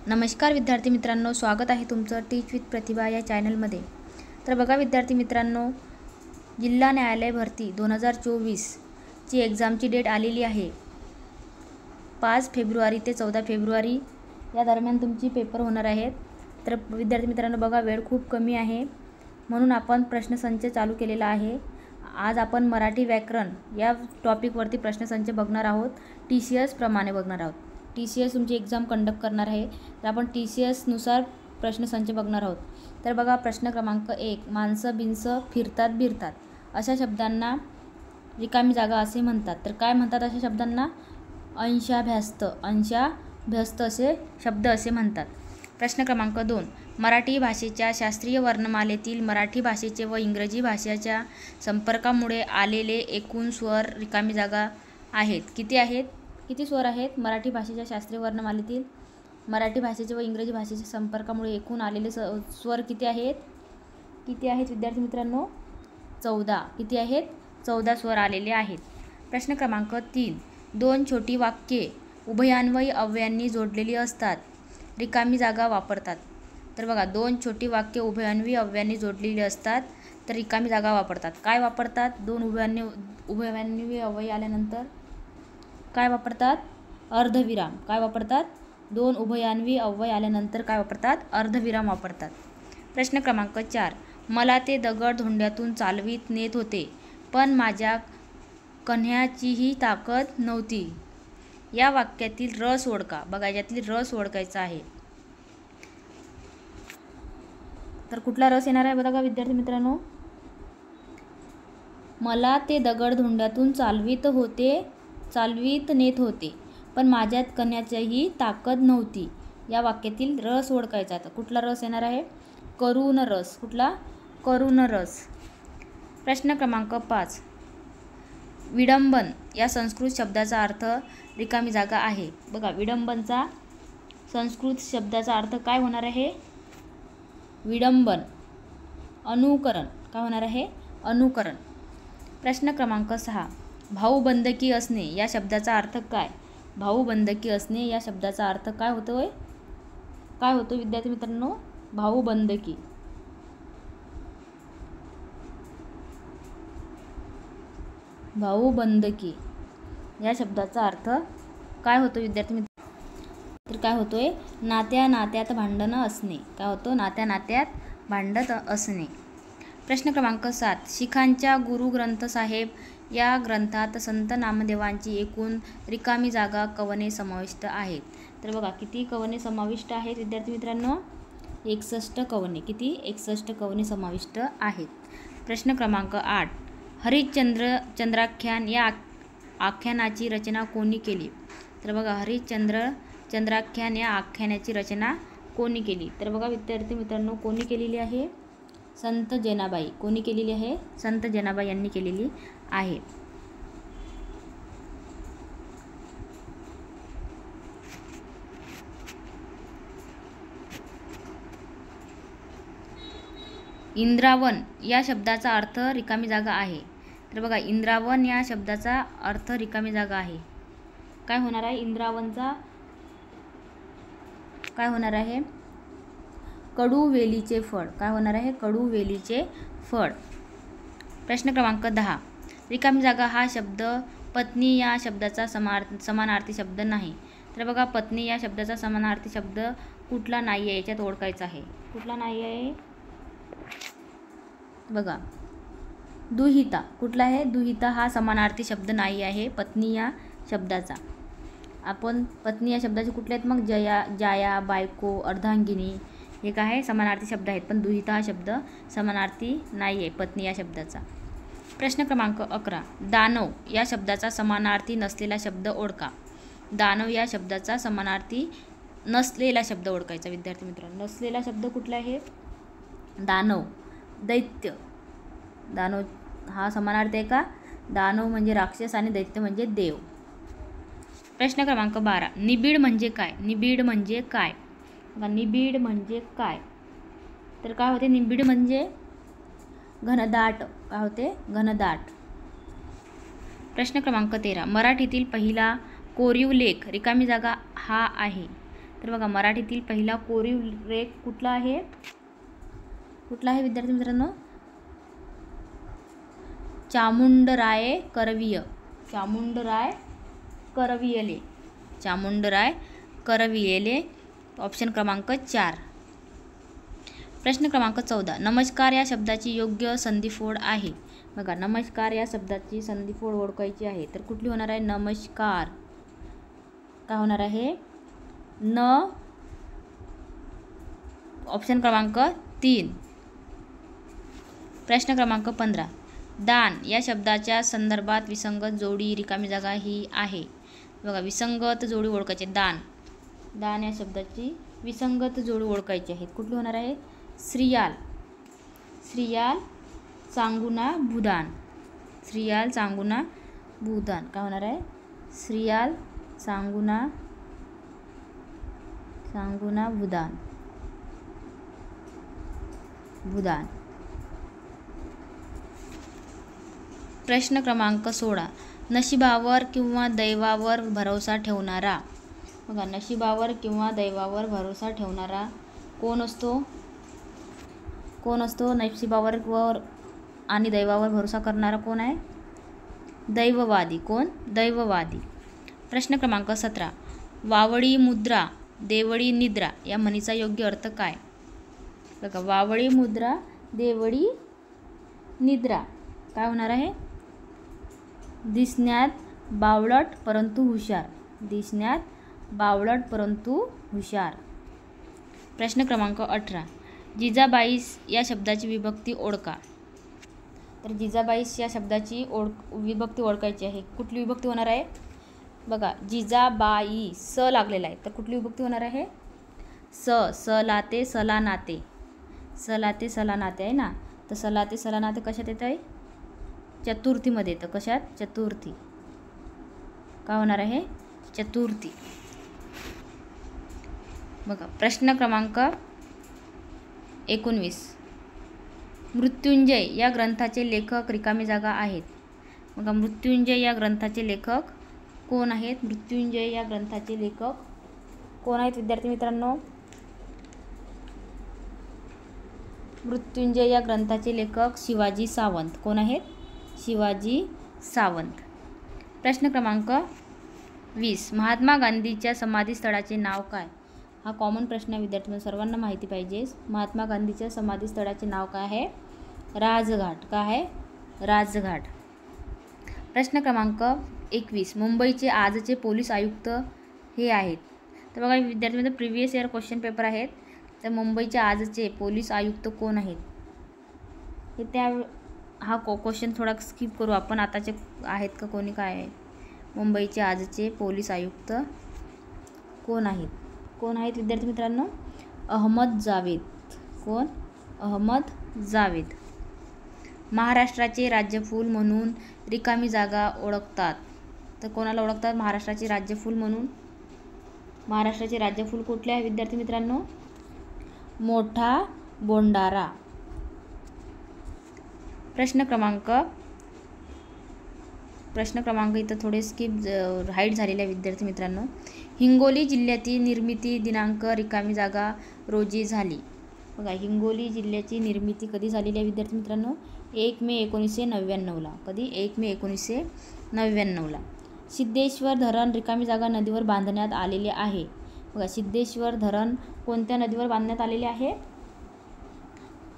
नमस्कार विद्यार्थी मित्रांनो, स्वागत आहे तुमचं टीच विथ प्रतिभा या चॅनलमध्ये। तर बघा विद्यार्थी मित्रांनो, जिल्हा न्यायालय भरती 2024 ची एक्झामची डेट आलेली आहे। 5 फेब्रुवारी ते 14 फेब्रुवारी या दरम्यान तुमची पेपर होणार आहेत। तर विद्यार्थी मित्रांनो बघा, वेळ खूप कमी आहे म्हणून आपण प्रश्नसंच चालू केलेला आहे। आज आपण मराठी व्याकरण या टॉपिकवरती प्रश्नसंच बघणार आहोत, TCS प्रमाणे बघणार आहोत। TCS तुमची एक्झाम कंडक्ट करणार आहे, तर आपण TCS नुसार प्रश्नसंच बघणार आहोत। तर बघा, प्रश्न क्रमांक 1, माणसं बिनसं फिरतात बिरतात अशा शब्दांना रिकामी जागा असे म्हणतात। तर काय म्हणतात अशा शब्दांना? अंशाभ्यस्त असे शब्द असे म्हणतात। प्रश्न क्रमांक 2, मराठी भाषेच्या शास्त्रीय वर्णमालेतील मराठी भाषेचे व इंग्रजी भाषेच्या संपर्कामुळे आलेले एकूण स्वर रिकामी जागा आहेत। किती आहेत? किती स्वर आहेत? मराठी भाषेच्या शास्त्रीय वर्णमालेतील मराठी भाषेचे व इंग्रजी भाषेच्या संपर्कामुळे एकूण आलेले स्वर किती आहेत? किती आहेत विद्यार्थी मित्रांनो? 14। किती आहेत? 14 स्वर आलेले आहेत। प्रश्न क्रमांक 3, 2 छोटी वाक्ये उभयान्वयी अव्ययांनी जोडलेली असतात, रिकामी जागा वापरतात। तर बघा, 2 छोटी वाक्ये उभयान्वयी अव्ययांनी जोडलेली असतात तर रिकामी जागा वापरतात। काय वापरतात? 2 उभयान्वयी अव्यय आल्यानंतर काय वापरतात? अर्धविराम। काय वापरतात? 2 उभयान्वयी अव्यय आल्यानंतर काय वापरतात? अर्धविराम वापरतात। प्रश्न क्रमांक 4, मला ते दगड धोंड्यातून चालवीत नेत होते, पण माझ्या कण्याचीही ताकद नव्हती। या वाक्यातील रस ओळखा। बघा, यातील रस ओळखायचा आहे। तर कुठला रस येणार आहे बघा विद्यार्थी मित्रांनो? मला ते दगड धोंड्यातून चालवीत नेत होते, पण माझ्यात कण्याचीही ताकद नव्हती। या वाक्यातील रस ओळखायचा। तर कुठला रस येणार आहे? करुण रस। कुठला? करुण रस। प्रश्न क्रमांक 5, विडंबन या संस्कृत शब्दाचा अर्थ रिकामी जागा आहे। बघा, विडंबनचा संस्कृत शब्दाचा अर्थ काय होणार आहे? विडंबन, अनुकरण। काय होणार आहे? अनुकरण। प्रश्न क्रमांक 6, भाऊबंदकी असणे या शब्दाचा अर्थ काय? भाऊबंदकी असणे या शब्दाचा अर्थ काय होतोय? काय होतो विद्यार्थी मित्रांनो? भाऊबंदकी। भाऊबंदकी या शब्दाचा अर्थ काय होतो विद्यार्थी मित्र? तर काय होतोय? नात्या नात्यात भांडण असणे। काय होतो? नात्या नात्यात भांडत असणे। प्रश्न क्रमांक 7, शिखांच्या गुरु ग्रंथ साहेब या ग्रंथात संत नामदेवांची एकूण रिकामी जागा कवने समाविष्ट आहेत। तर बघा, किती कवने समाविष्ट आहेत विद्यार्थी मित्रांनो? 61 कवने। किती? 61 कवने समाविष्ट आहेत। प्रश्न क्रमांक 8, हरिश्चंद्राख्यान या आख्यानाची रचना कोणी केली? तर बघा, हरिश्चंद्राख्यान या आख्यानाची रचना कोणी केली? तर बघा विद्यार्थी मित्रांनो, कोणी केलेली आहे? संत जनाबाई। कोणी केलेली आहे? संत जनाबाई यांनी केलेली आहे। इंद्रावन या शब्दाचा अर्थ रिकामी जागा आहे। तर बघा, इंद्रावन या शब्दाचा अर्थ रिकामी जागा आहे। काय होणार आहे? इंद्रावनचा काय होणार आहे? कडू वेलीचे फळ। काय होणार आहे? कडू वेलीचे फळ। प्रश्न क्रमांक 10, रिकामी जागा हा शब्द पत्नी या शब्दाचा समानार्थी शब्द नाही। तर बघा, पत्नी या शब्दाचा समानार्थी शब्द कुठला नाही आहे याच्यात ओळखायचा आहे। कुठला नाही आहे? बघा, दुहिता। कुठला आहे? दुहिता हा समानार्थी शब्द नाही आहे पत्नी या शब्दाचा। आपण पत्नी या शब्दाचे कुठले आहेत मग? जाया, बायको, अर्धांगिनी हे काय आहे? समानार्थी शब्द आहेत, पण दुहिता हा शब्द समानार्थी नाही आहे पत्नी या शब्दाचा। प्रश्न क्रमांक 11, दानव या शब्दाचा समानार्थी नसलेला शब्द ओळखा। दानव या शब्दाचा समानार्थी नसलेला शब्द ओळखायचा विद्यार्थी मित्रांनो। नसलेला शब्द कुठला आहे? दानव, दैत्य। दानव हा समानार्थी आहे का? दानव म्हणजे राक्षस आणि दैत्य म्हणजे देव। प्रश्न क्रमांक 12, निबिड म्हणजे काय? निबिड म्हणजे काय? निबिड म्हणजे काय? तर काय होते? निबिड म्हणजे घनदाट। काय होते? घनदाट। प्रश्न क्रमांक 13, मराठीतील पहिला कोरीव लेख रिकामी जागा हा आहे। तर बघा मराठीतील पहिला कोरीव रेख कुठला आहे? कुठला आहे विद्यार्थी मित्रांनो? चामुंडराय करवीय. चामुंडराय करवियले. चामुंडराय करवियले. ऑप्शन क्रमांक 4. प्रश्न क्रमांक 14. नमस्कार या शब्दाची योग्य संधिफोड आहे. बघा नमस्कार या शब्दाची संधिफोड ओळखायची आहे. तर कुठली होणार आहे? नमस्कार. काय होणार आहे? न. ऑप्शन क्रमांक 3. प्रश्न क्रमांक 15. दान या शब्दाच्या संदर्भात विसंगत जोडी रिकामी जागा ही आहे. बघा विसंगत जोडी ओळखायची. दान या शब्दाची विसंगत जोडी ओळखायची आहे. कुठली होणार आहे? श्रीयाल. श्रीयाल चांगुना भूदान. श्रीयाल चांगुना भूदान. काय होणार आहे? श्रीयाल चांगुना भूदान. भूदान. प्रश्न क्रमांक 16. नशिबावर किंवा दैवावर भरोसा ठेवणारा. बघा नशिबावर किंवा दैवावर भरोसा ठेवणारा कोण असतो? कोण असतो? नशिबावर आणि दैवावर भरोसा करणारा कोण आहे? दैववादी. कोण? दैववादी. प्रश्न क्रमांक 17. वावडी मुद्रा देवडी निद्रा या म्हणीचा योग्य अर्थ काय? बघा वावडी मुद्रा देवडी निद्रा. काय होणार आहे? दिसण्यात बावळट परंतु हुशार. दिसण्यात बावळट परंतु हुशार. प्रश्न क्रमांक 18. जिजाबाईस या शब्दाची विभक्ती ओळखा. तर जिजाबाईस या शब्दाची विभक्ती ओळखायची आहे. कुठली विभक्ती होणार आहे? बघा जिजाबाई स लागलेला आहे. तर कुठली विभक्ती होणार आहे? सलाते सला नाते. सलाते सला नाते आहे ना. तर सलाते सला नाते कशात येत आहे? चतुर्थीमध्ये येतं. कशात? चतुर्थी. काय होणार आहे? चतुर्थी. बघा प्रश्न क्रमांक 19. मृत्युंजय या ग्रंथाचे लेखक रिकामी जागा आहेत. बघा मृत्युंजय या ग्रंथाचे लेखक कोण आहेत? मृत्युंजय या ग्रंथाचे लेखक कोण आहेत विद्यार्थी मित्रांनो? मृत्युंजय या ग्रंथाचे लेखक शिवाजी सावंत. कोण आहेत? शिवाजी सावंत. प्रश्न क्रमांक 20. महात्मा गांधीच्या समाधीस्थळाचे नाव काय? हा कॉमन प्रश्न आहे विद्यार्थ्यांना, सर्वांना माहिती पाहिजे. महात्मा गांधीच्या समाधीस्थळाचे नाव काय आहे? राजघाट. काय आहे? राजघाट. प्रश्न क्रमांक 21. मुंबईचे आजचे पोलीस आयुक्त हे आहेत. तर बघा विद्यार्थ्यांमध्ये प्रिव्हियस इयर क्वेश्चन पेपर आहेत. तर मुंबईचे आजचे पोलीस आयुक्त कोण आहेत? हे त्या हा क्वेश्चन थोडा स्किप करू आपण. आताचे आहेत का कोणी? काय आहे? मुंबईचे आजचे पोलीस आयुक्त कोण आहेत? कोण आहेत विद्यार्थी मित्रांनो? अहमद जावेद. कोण? अहमद जावेद. महाराष्ट्राचे राज्यफूल म्हणून रिकामी जागा ओळखतात. तर कोणाला ओळखतात महाराष्ट्राचे राज्यफूल म्हणून? महाराष्ट्राचे राज्यफूल कुठले आहे विद्यार्थी मित्रांनो? मोठा बोंडारा. प्रश्न क्रमांक इथं थोडे स्किप हाईट झालेले आहे विद्यार्थी मित्रांनो. हिंगोली जिल्ह्याची निर्मिती दिनांक रिकामी जागा रोजी झाली. बघा हिंगोली जिल्ह्याची निर्मिती कधी झालेली आहे विद्यार्थी मित्रांनो? 1 मे 1999ला. कधी? 1 मे 1999ला. सिद्धेश्वर धरण रिकामी जागा नदीवर बांधण्यात आलेले आहे. बघा सिद्धेश्वर धरण कोणत्या नदीवर बांधण्यात आलेले आहे?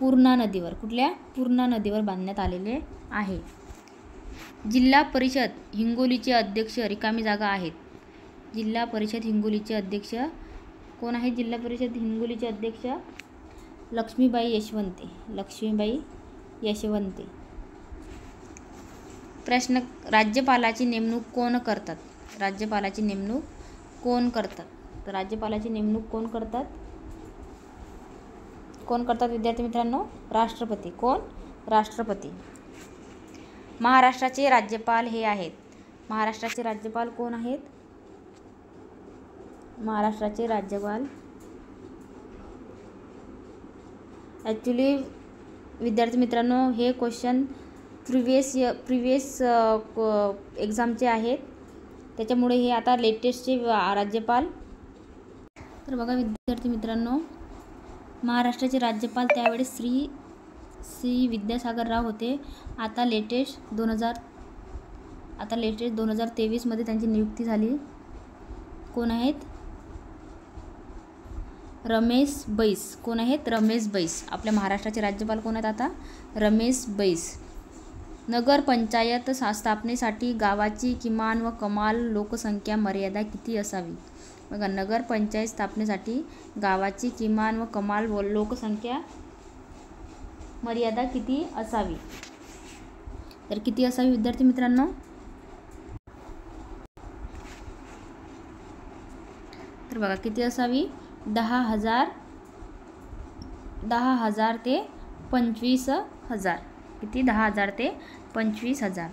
पूर्णा नदीवर. कुठल्या? पूर्णा नदीवर बांधण्यात आलेले आहे. जिल्हा परिषद हिंगोलीचे अध्यक्ष रिकामी जागा आहेत. जिल्हा परिषद हिंगोलीचे अध्यक्ष कोण आहेत? जिल्हा परिषद हिंगोलीचे अध्यक्ष लक्ष्मीबाई यशवंते. लक्ष्मीबाई यशवंते. प्रश्न. राज्यपालाची नेमणूक कोण करतात? राज्यपालाची नेमणूक कोण करतात? तर राज्यपालाची नेमणूक कोण करतात? कोण करतात विद्यार्थी मित्रांनो? राष्ट्रपती. कोण? राष्ट्रपती. महाराष्ट्राचे राज्यपाल हे आहेत. महाराष्ट्राचे राज्यपाल कोण आहेत? महाराष्ट्राचे राज्यपाल ॲक्च्युली विद्यार्थी मित्रांनो हे क्वेश्चन प्रिव्हियस एक्झामचे आहेत. त्याच्यामुळे हे आता लेटेस्टचे राज्यपाल तर बघा विद्यार्थी मित्रांनो, महाराष्ट्राचे राज्यपाल त्यावेळेस श्री विद्यासागर राव होते. आता लेटेस्ट 2023 मध्ये त्यांची नियुक्ती झाली. कोण आहेत? रमेश बैस. कोण आहेत? रमेश बैस. आपल्या महाराष्ट्राचे राज्यपाल कोण आहेत आता? रमेश बैस. नगर पंचायत स्थापनेसाठी गावाची किमान व कमाल लोकसंख्या मर्यादा किती असावी? बघा, नगर पंचायत स्थापनेसाठी गावाची किमान व कमाल लोकसंख्या मर्यादा किती असावी? तर किती असावी विद्यार्थी मित्रांनो? तर बघा किती असावी? 10,000 ते 25,000. किती? 10,000 ते 25,000.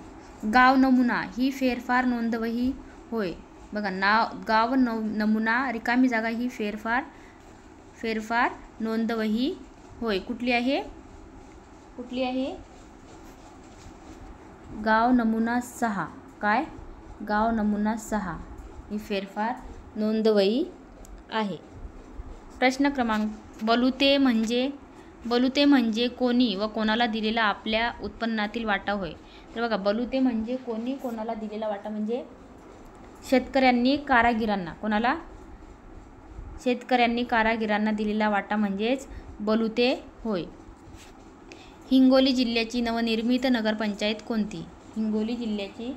गाव नमुना ही फेरफार नोंदवही होय. बघा, गाव नमुना रिकामी जागा ही फेरफार नोंदवही होय. कुठली आहे? गाव नमुना 6. काय? गाव नमुना 6 ही फेरफार नोंदवही आहे. प्रश्न क्रमांक, बलुते म्हणजे कोणी व कोणाला दिलेला आपल्या उत्पन्नातील वाटा होय. तर बघा, बलुते म्हणजे कोणी कोणाला दिलेला वाटा म्हणजे शेतकऱ्यांनी कारागिरांना. कोणाला? शेतकऱ्यांनी कारागिरांना दिलेला वाटा म्हणजेच बलुते होय. हिंगोली जिल्ह्याची नवनिर्मित नगरपंचायत कोणती? हिंगोली जिल्ह्याची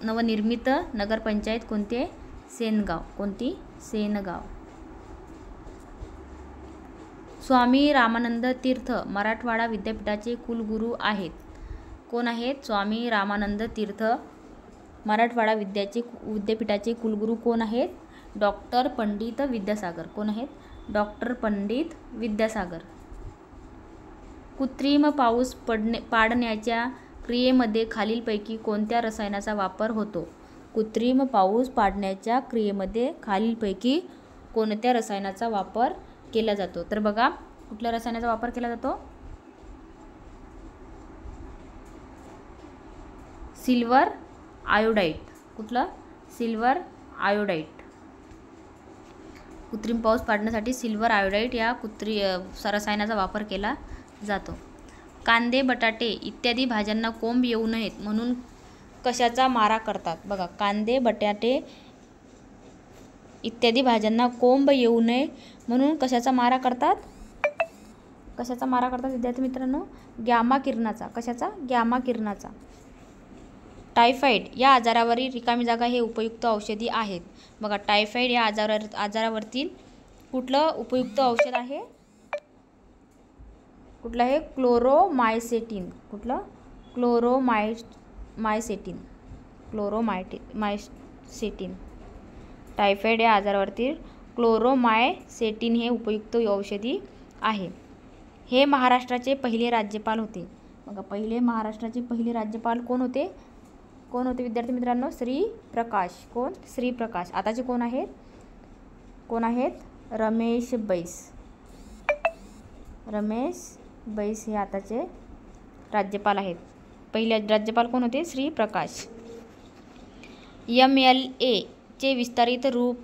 नवनिर्मित नगरपंचायत कोणती? सेनगाव. कोणती? सेनगाव. स्वामी रामानंद तीर्थ मराठवाडा विद्यापीठाचे कुलगुरू आहेत. कोण आहेत? स्वामी रामानंद तीर्थ मराठवाडा विद्यापीठाचे कुलगुरू कोण आहेत? डॉक्टर पंडित विद्यासागर. कोण आहेत? डॉक्टर पंडित विद्यासागर. कृत्रिम पाऊस पाडण्याच्या क्रियेमध्ये खालीलपैकी कोणत्या रसायनाचा वापर होतो? कृत्रिम पाऊस पाडण्याच्या क्रियेमध्ये खालीलपैकी कोणत्या रसायनाचा वापर केला जातो? तर बघा, कुठल्या रसायनाचा वापर केला जातो? Silver iodide. कुठलं? Silver iodide. कृत्रिम पाऊस पाडण्यासाठी सिल्वर आयोडाईड या रसायनाचा वापर केला जातो. कांदे, बटाटे इत्यादी भाज्यांना कोंब येऊ नयेत म्हणून कशाचा मारा करतात? बघा, कांदे, बटाटे इत्यादी भाज्यांना कोंब येऊ नये म्हणून कशाचा मारा करतात? कशाचा मारा करतात विद्यार्थी मित्रांनो? गॅमा किरणाचा. कशाचा? गॅमा किरणाचा. टायफॉइड या आजारावरील रिकामी जागा हे उपयुक्त औषधी आहेत. बघा, टायफॉइड या आजारावरती कुठलं उपयुक्त औषध आहे? कुठलं आहे? क्लोरोमायसेटिन. कुठलं? क्लोरोमायसेटिन. टायफॉइड या आजारावरती क्लोरोमायसेटिन हे उपयुक्त औषधी आहे. हे महाराष्ट्राचे पहिले राज्यपाल होते. बघा, महाराष्ट्राचे पहिले राज्यपाल कोण होते? विद्यार्थी मित्रांनो? श्री प्रकाश. कोण? श्री प्रकाश. आताचे कोण आहेत? रमेश बैस हे आताचे राज्यपाल आहेत. पहिले राज्यपाल कोण होते? श्री प्रकाश. MLA चे विस्तारित रूप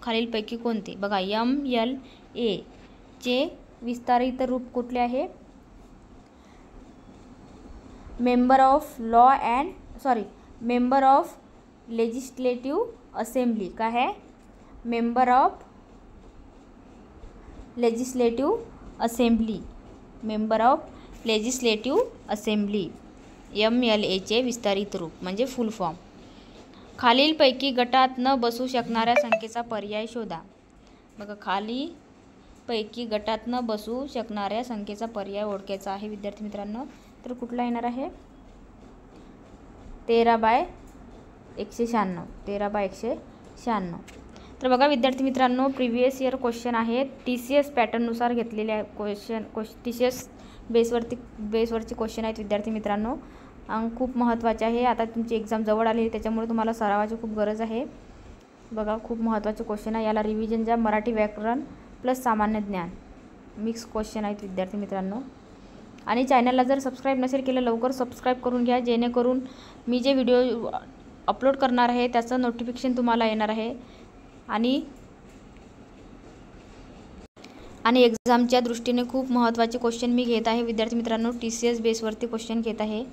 खालीलपैकी कोणते? बघा, MLA चे विस्तारित रूप कुठले आहे? Member of legislative assembly. काय आहे? Member of legislative assembly. MLA चे विस्तारित रूप म्हणजे फुल फॉर्म. खालीलपैकी गटात न बसू शकणाऱ्या संख्येचा पर्याय शोधा. बघा, खालीलपैकी गटात न बसू शकणाऱ्या संख्येचा पर्याय ओळखायचा आहे विद्यार्थी मित्रांनो. तर कुठला येणार आहे? 13/196. तर बघा विद्यार्थी मित्रांनो, प्रिव्हियस इयर क्वेश्चन आहेत. TCS पॅटर्ननुसार घेतलेले TCS बेसवरचे क्वेश्चन आहेत विद्यार्थी मित्रांनो. खूप महत्त्वाचे आहे. आता तुमची एक्झाम जवळ आली त्याच्यामुळे तुम्हाला सरावाची खूप गरज आहे. बघा, खूप महत्त्वाचे क्वेश्चन आहे. याला रिव्हिजन द्या. मराठी व्याकरण प्लस सामान्य ज्ञान मिक्स क्वेश्चन आहेत विद्यार्थी मित्रांनो. आणि चॅनलला जर सबस्क्राईब नसेल केलं, लवकर सबस्क्राईब करून घ्या, जेणेकरून मी जे व्हिडिओ अपलोड करणार आहे त्याचं नोटिफिकेशन तुम्हाला येणार आहे. आणि आणि एक्झामच्या दृष्टीने खूप महत्त्वाचे क्वेश्चन मी घेत आहे. विद्यार्थी मित्रांनो, TCS बेसवरती क्वेश्चन घेत आहे.